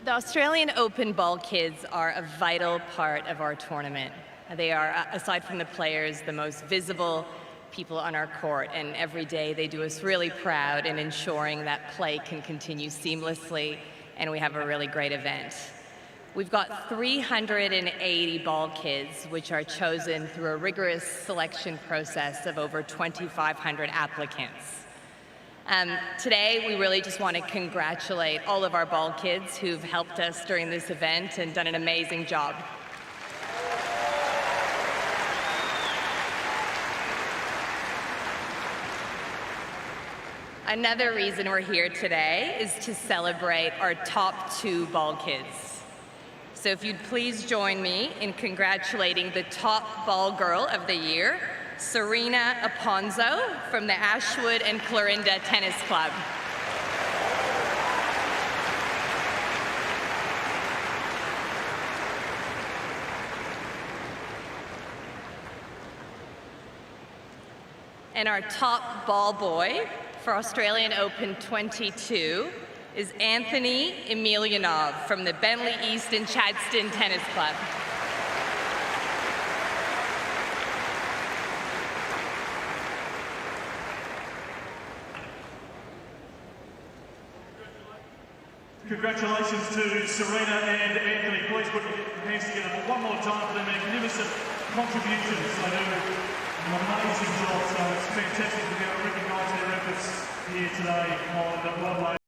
The Australian Open ball kids are a vital part of our tournament. They are, aside from the players, the most visible people on our court, and every day they do us really proud in ensuring that play can continue seamlessly and we have a really great event. We've got 380 ball kids, which are chosen through a rigorous selection process of over 2,500 applicants. Today, we really just want to congratulate all of our ball kids who've helped us during this event and done an amazing job. Another reason we're here today is to celebrate our top 2 ball kids. So if you'd please join me in congratulating the top ball girl of the year, Serena Aponzo from the Ashwood and Clarinda Tennis Club. And our top ball boy for Australian Open 22 is Anthony Emelianov from the Bentley East and Chadstone Tennis Club. Congratulations to Serena and Anthony. Please put your hands together for one more time for their magnificent contributions. They do an amazing job, so it's fantastic to be able to recognise their efforts here today on Rod Laver.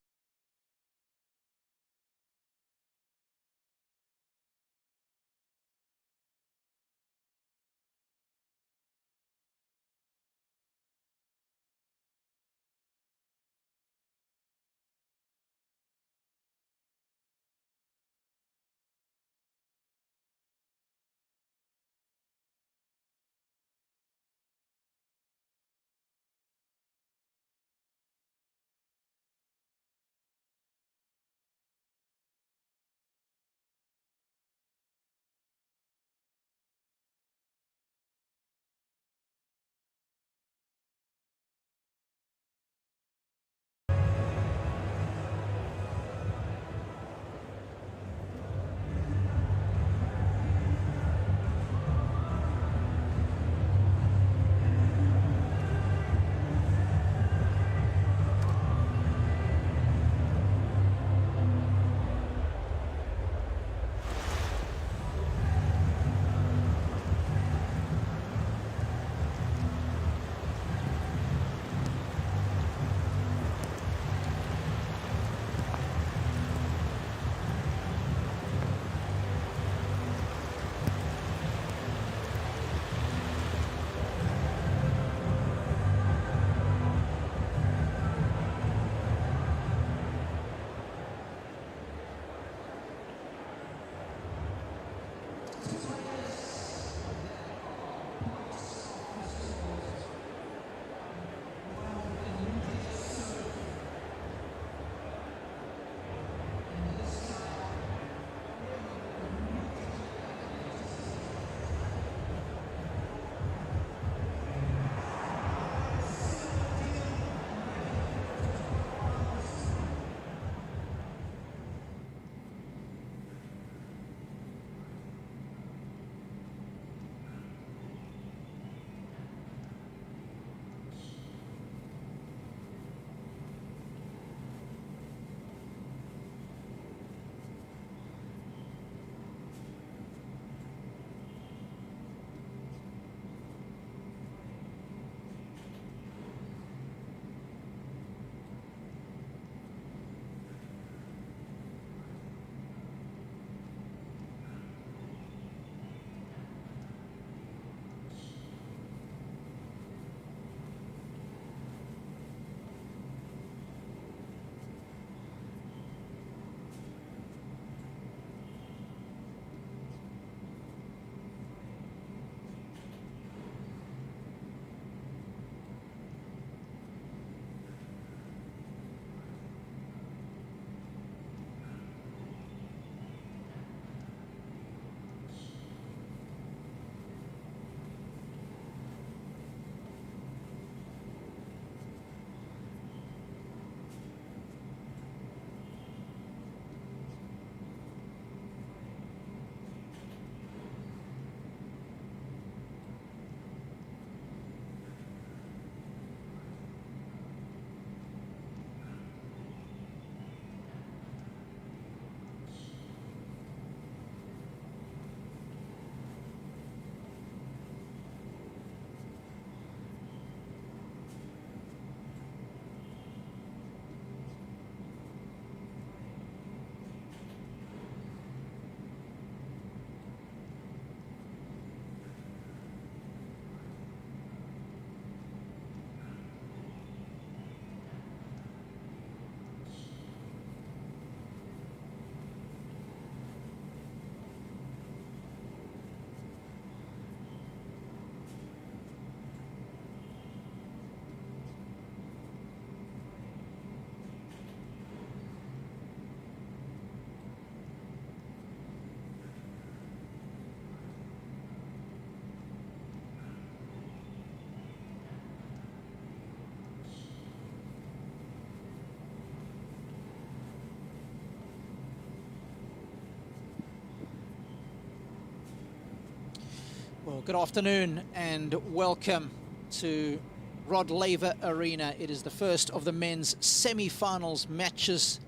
Well, good afternoon and welcome to Rod Laver Arena. It is the first of the men's semi-finals matches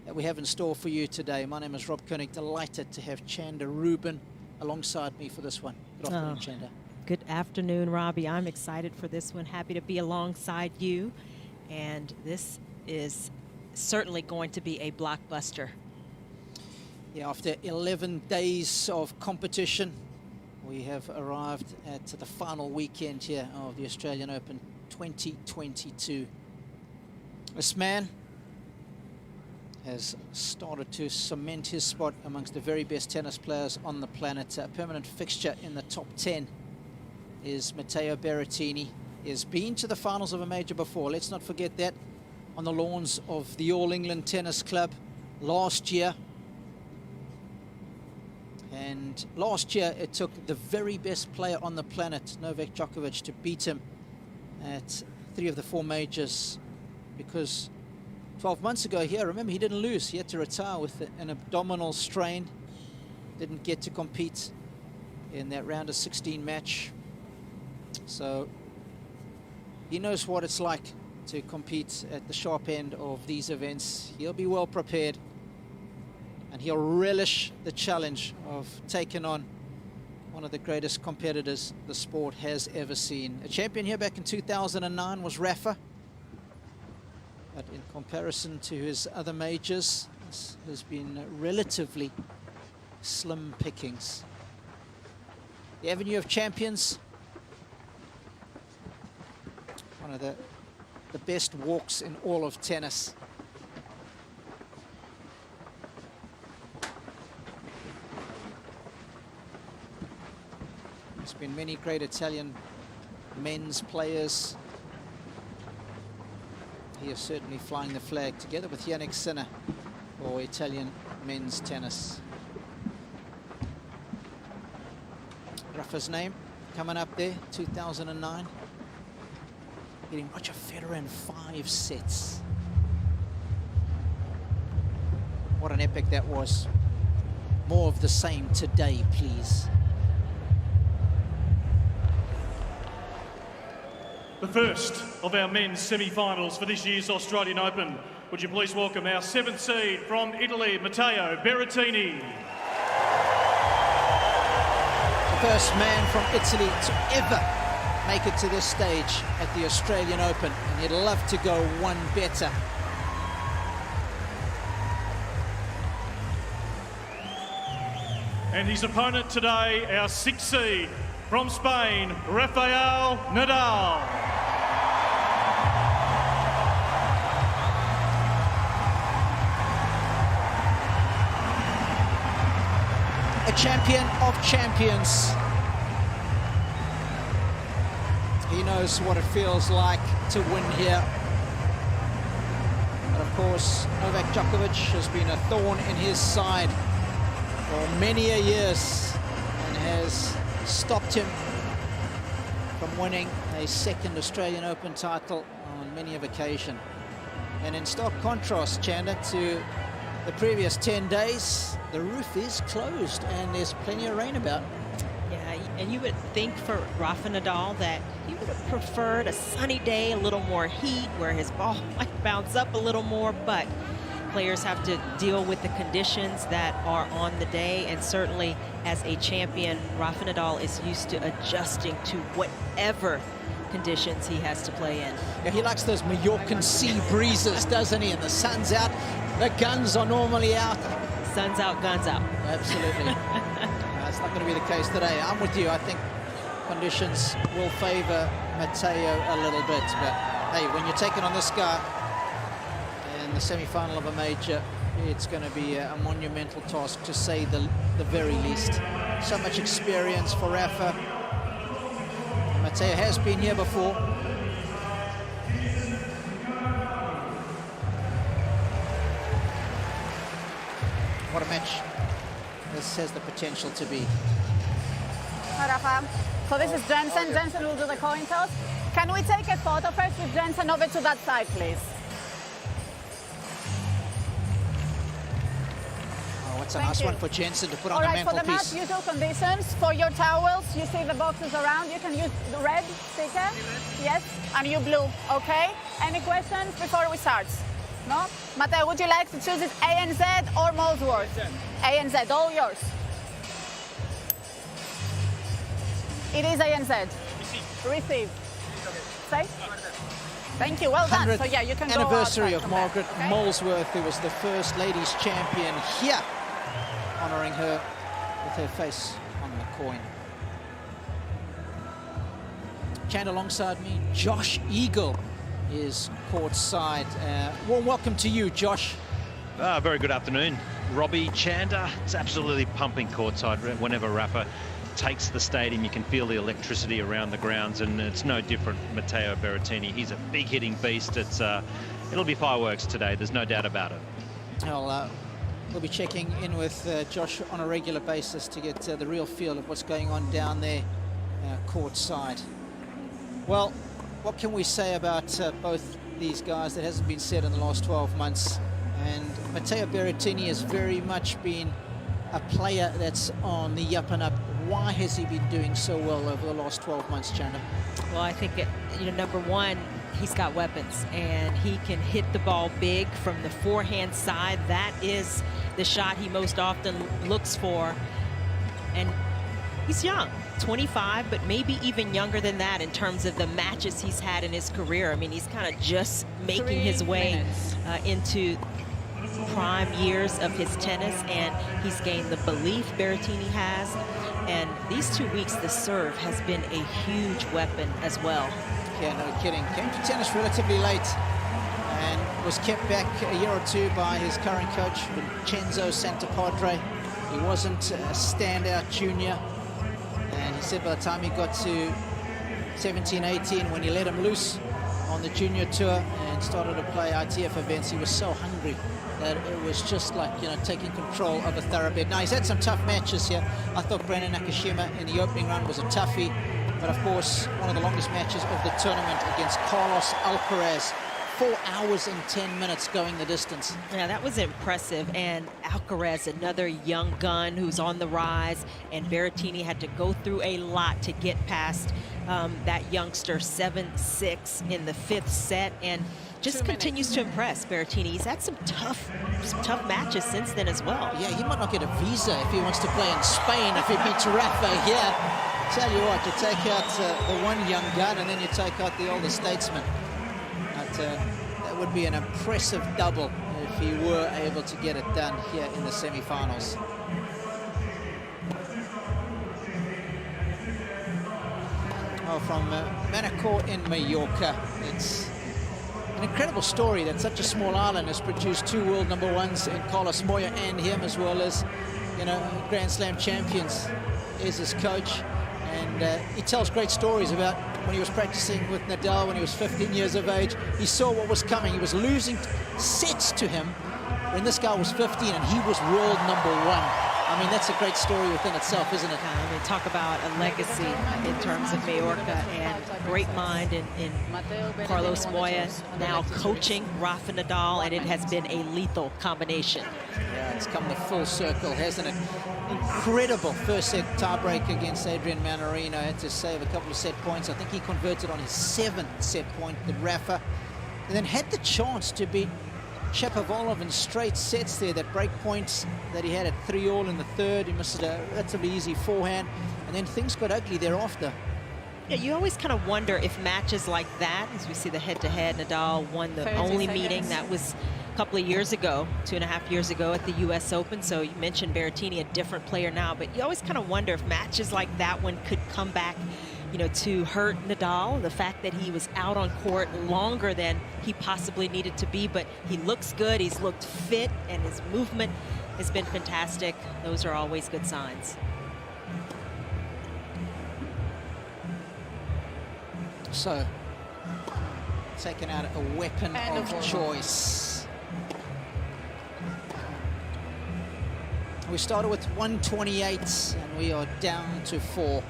that we have in store for you today. My name is Rob Koenig, delighted to have Chanda Rubin alongside me for this one. Good afternoon, Chanda. Good afternoon, Robbie. I'm excited for this one. Happy to be alongside you. And this is certainly going to be a blockbuster. Yeah, after 11 days of competition, we have arrived at the final weekend here of the Australian Open 2022. This man has started to cement his spot amongst the very best tennis players on the planet. A permanent fixture in the top 10 is Matteo Berrettini. He has been to the finals of a major before. Let's not forget that, on the lawns of the All England Tennis Club last year. And last year it took the very best player on the planet, Novak Djokovic, to beat him at 3 of the 4 majors, because 12 months ago here, remember, he didn't lose. He had to retire with an abdominal strain. Didn't get to compete in that round of 16 match. So he knows what it's like to compete at the sharp end of these events. He'll be well prepared, and he'll relish the challenge of taking on one of the greatest competitors the sport has ever seen. A champion here back in 2009 was Rafa, but in comparison to his other majors, this has been relatively slim pickings. The Avenue of Champions, one of the best walks in all of tennis. There's been many great Italian men's players. He is certainly flying the flag together with Yannick Sinner for Italian men's tennis. Rafa's name coming up there, 2009. Beating Roger Federer in 5 sets. What an epic that was. More of the same today, please. The first of our men's semi-finals for this year's Australian Open. Would you please welcome our 7th seed from Italy, Matteo Berrettini. The first man from Italy to ever make it to this stage at the Australian Open, and he'd love to go one better. And his opponent today, our 6th seed from Spain, Rafael Nadal. A champion of champions. He knows what it feels like to win here. And of course, Novak Djokovic has been a thorn in his side for many a years and has stopped him from winning a 2nd Australian Open title on many of occasion. And in stark contrast, Chanda, to the previous 10 days, the roof is closed and there's plenty of rain about. Yeah, and you would think for Rafa Nadal that he would have preferred a sunny day, a little more heat, where his ball might bounce up a little more, but players have to deal with the conditions that are on the day, and certainly as a champion, Rafa Nadal is used to adjusting to whatever conditions he has to play in. Yeah, he likes those Mallorcan sea breezes, doesn't he? And the sun's out, the guns are normally out. Sun's out, guns out. Absolutely. That's not going to be the case today. I'm with you. I think conditions will favor Matteo a little bit, but hey, when you're taking on this guy in the semi-final of a major, it's going to be a monumental task, to say the very least. So much experience for Rafa. Matteo has been here before. What a match this has the potential to be. Hi, Rafa. So this is Jensen. Jensen will do the coin toss. Can we take a photo first with Jensen over to that side, please? That's a Thank nice you. one for Jensen to put All on right, the for the match mantelpiece. usual conditions, for your towels, you see the boxes around. You can use the red sticker. Yes, and you blue. Okay. Any questions before we start? No? Matteo, would you like to choose it ANZ or Molesworth? ANZ, all yours. It is ANZ. Receive. Say? Thank you, well done. 100th So yeah, you can go anniversary outside of from there, Margaret okay? Molesworth, who was the first ladies champion here, honouring her with her face on the coin. Chan alongside me, Josh Eagle is courtside. Warm welcome to you, Josh. Very good afternoon, Robbie, Chanda. It's absolutely pumping courtside whenever Rafa takes the stadium. You can feel the electricity around the grounds, and it's no different. Matteo Berrettini, he's a big hitting beast. It'll be fireworks today, there's no doubt about it. Well, we'll be checking in with Josh on a regular basis to get the real feel of what's going on down there courtside. Well, what can we say about both these guys that hasn't been said in the last 12 months? And Matteo Berrettini has very much been a player that's on the up and up. Why has he been doing so well over the last 12 months, Chanda? Well, I think, number one, he's got weapons, and he can hit the ball big from the forehand side. That is the shot he most often looks for. And he's young, 25, but maybe even younger than that in terms of the matches he's had in his career. I mean, he's kind of just making his way into prime years of his tennis, and he's gained the belief Berrettini has. And these 2 weeks, the serve has been a huge weapon as well. Yeah, no kidding. Came to tennis relatively late and was kept back a year or two by his current coach, Vincenzo Santapadre. He wasn't a standout junior, and he said by the time he got to 17, 18, when he let him loose on the junior tour and started to play ITF events, he was so hungry that it was just like, taking control of a thoroughbred. Now, he's had some tough matches here. I thought Brandon Nakashima in the opening round was a toughie, but of course, one of the longest matches of the tournament against Carlos Alcaraz. 4 hours and 10 minutes going the distance. Yeah, that was impressive. And Alcaraz, another young gun who's on the rise, and Berrettini had to go through a lot to get past that youngster. 7-6 in the 5th set, and just continues to impress Berrettini. He's had some tough matches since then as well. Yeah, he might not get a visa if he wants to play in Spain if he beats Rafa here. Tell you what, you take out the one young gun and then you take out the older statesman. But that would be an impressive double if he were able to get it done here in the semi-finals. Oh, from Manacor in Mallorca. It's an incredible story that such a small island has produced 2 world #1s in Carlos Moya and him, as well as, Grand Slam champions. Is his coach, and he tells great stories about when he was practicing with Nadal when he was 15 years of age. He saw what was coming. He was losing sets to him when this guy was 15 and he was world #1. I mean, that's a great story within itself, isn't it? I mean, talk about a legacy in terms of Mallorca, and great mind in Carlos Moya, now coaching Rafa Nadal, and it has been a lethal combination. Yeah, it's come the full circle, hasn't it? Incredible first set tiebreak against Adrian Manarino. Had to save a couple of set points. I think he converted on his 7th set point with Rafa, and then had the chance to beat Shapovalov in straight sets there. That break points that he had at 3-all in the 3rd. He missed a relatively easy forehand, and then things got ugly thereafter. Yeah, you always kind of wonder if matches like that, as we see the head-to-head, Nadal won the only meeting. That was a couple of years ago, 2.5 years ago at the US Open. So you mentioned Berrettini, a different player now, but you always kind of wonder if matches like that one could come back, to hurt Nadal. The fact that he was out on court longer than he possibly needed to be, but he looks good, he's looked fit, and his movement has been fantastic. Those are always good signs. So, taking out a weapon of choice. We started with 128, and we are down to 4.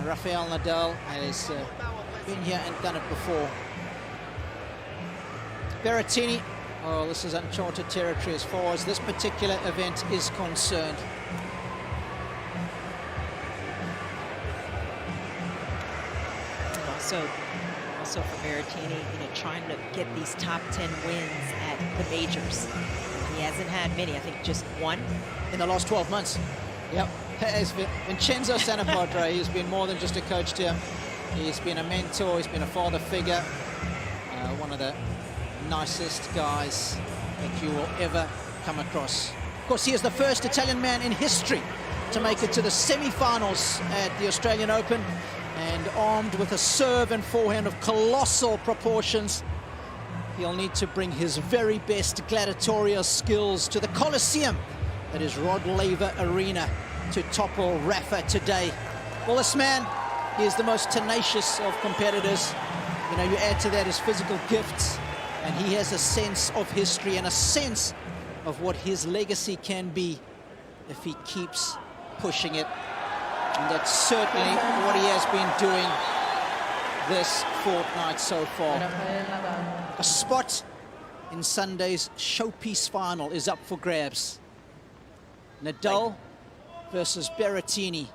Rafael Nadal has been here and done it before. Berrettini Oh, this is uncharted territory as far as this particular event is concerned. Also for Berrettini, trying to get these top 10 wins at the majors. He hasn't had many, I think just one. In the last 12 months. Yep. Vincenzo Santapadre, he's been more than just a coach to him. He's been a mentor, he's been a father figure. One of the nicest guys that you will ever come across. Of course, he is the first Italian man in history to make it to the semi-finals at the Australian Open, and armed with a serve and forehand of colossal proportions. He'll need to bring his very best gladiatorial skills to the Colosseum that is Rod Laver Arena to topple Rafa today. Well, this man, he is the most tenacious of competitors. You add to that his physical gifts, and he has a sense of history and a sense of what his legacy can be if he keeps pushing it. And that's certainly what he has been doing this fortnight so far. A spot in Sunday's showpiece final is up for grabs. Nadal versus Berrettini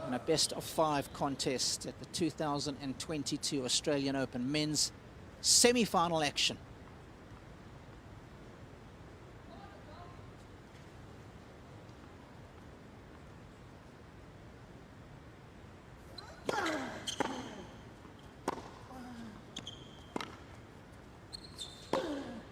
in a best-of-5 contest at the 2022 Australian Open men's semi-final action.